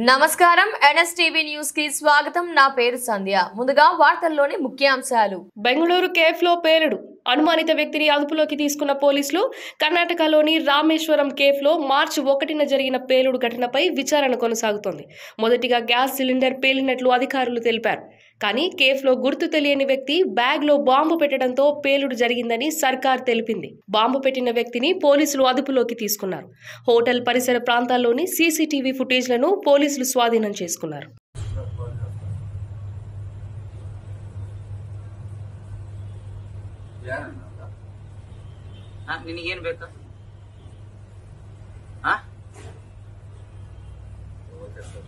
నమస్కారం NSTV news కి స్వాగతం. నా పేరు సంధ్య. ముందుగా వార్తల్లోని ముఖ్యాంశాలు. బెంగళూరు కేఫ్ లో పేలుడు, అనుమానిత వ్యక్తిని అదుపులోకి తీసుకున్న పోలీసులు. కర్ణాటకలోని రామేశ్వరం కేఫ్ లో మార్చి 1న జరిగిన పేలుడు ఘటనపై విచారణ కొనసాగుతోంది. మొదటిగా గ్యాస్ సిలిండర్ పేలినట్లు అధికారులు తెలిపారు. కానీ కేఫ్ లో గుర్తు తెలియని వ్యక్తి బ్యాగ్ లో బాంబు పెట్టడంతో పేలుడు జరిగిందని సర్కార్ తెలిపింది. బాంబు పెట్టిన వ్యక్తిని పోలీసులు అదుపులోకి తీసుకున్నారు. హోటల్ పరిసర ప్రాంతాల్లోని సీసీటీవీ ఫుటేజ్లను పోలీసులు స్వాధీనం చేసుకున్నారు. ನಿನಗೇನು ಬೇಕು? Okay sir.